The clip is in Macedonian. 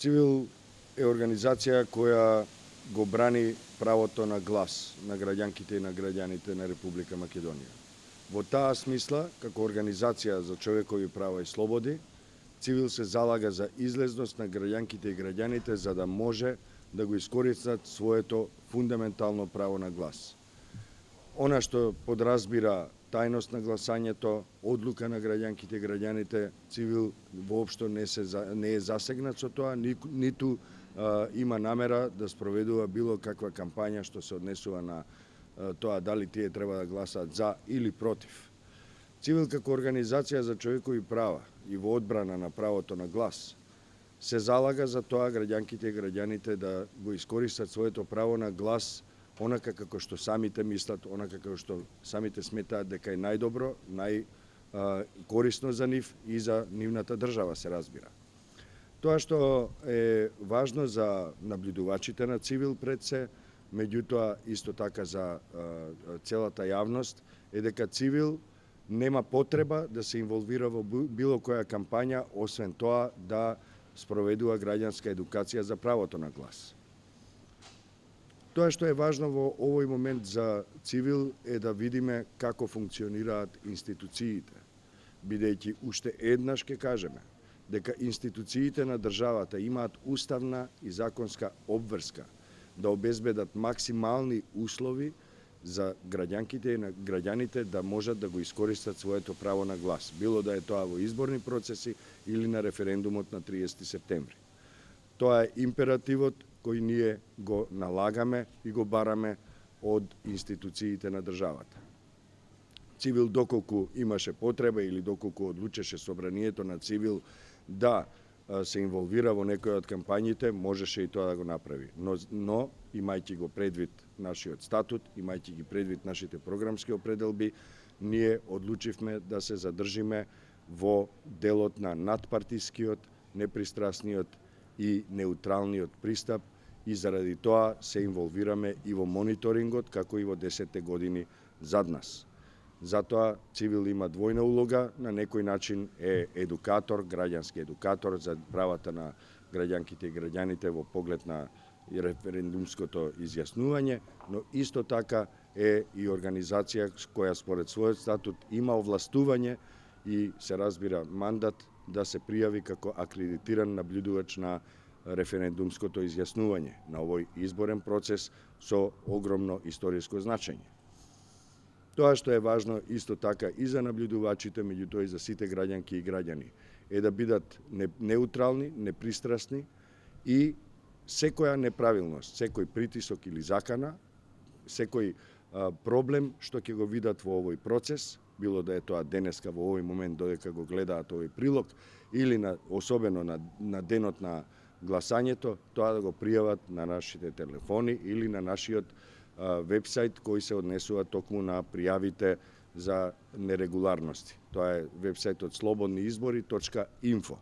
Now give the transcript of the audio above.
Цивил е организација која го брани правото на глас на граѓанките и на граѓаните на Република Македонија. Во таа смисла, како организација за човекови права и слободи, Цивил се залага за излезност на граѓанките и граѓаните за да може да го искористат своето фундаментално право на глас. Она што подразбира тајност на гласањето, одлука на граѓанките и граѓаните, Цивил воопшто не е засегнат со тоа, ниту има намера да спроведува било каква кампања што се однесува на тоа дали тие треба да гласаат за или против. Цивил како организација за човекови права и во одбрана на правото на глас се залага за тоа граѓанките и граѓаните да го искористат своето право на глас онака како што самите мислат, онака како што самите сметаат дека е најдобро, најкорисно за нив и за нивната држава, се разбира. Тоа што е важно за наблюдувачите на Цивил пред се, меѓутоа исто така за целата јавност, е дека Цивил нема потреба да се инволвира во било која кампања, освен тоа да спроведува граѓанска едукација за правото на глас. Тоа што е важно во овој момент за Цивил е да видиме како функционираат институциите, бидејќи уште еднаш ќе кажеме дека институциите на државата имаат уставна и законска обврска да обезбедат максимални услови за граѓанките и на граѓаните да можат да го искористат своето право на глас, било да е тоа во изборни процеси или на референдумот на 30 септември. Тоа е императивот кој ние го налагаме и го бараме од институциите на државата. Цивил, доколку имаше потреба или доколку одлучеше собранието на Цивил да се инволвира во некоја од кампањите, можеше и тоа да го направи. Но имајќи го предвид нашиот статут, имајќи ги предвид нашите програмски определби, ние одлучивме да се задржиме во делот на надпартискиот, непристрасниот и неутралниот пристап и заради тоа се инволвираме и во мониторингот, како и во 10 години зад нас. Затоа Цивил има двојна улога, на некој начин е едукатор, граѓански едукатор за правата на граѓанките и граѓаните во поглед на референдумското изјаснување, но исто така е и организација која според својот статут има овластување и се разбира мандат да се пријави како акредитиран наблюдувач на референдумското изјаснување на овој изборен процес со огромно историско значење. Тоа што е важно исто така и за наблюдувачите, меѓутоа и за сите граѓанки и граѓани, е да бидат неутрални, непристрасни и секоја неправилност, секој притисок или закана, секој проблем што ќе го видат во овој процес, било да е тоа денеска во овој момент додека го гледаат овој прилог, или особено на денот на гласањето, тоа да го пријават на нашите телефони или на нашиот вебсайт кој се однесува токму на пријавите за нерегуларности. Тоа е вебсајтот slobodniizbori.info.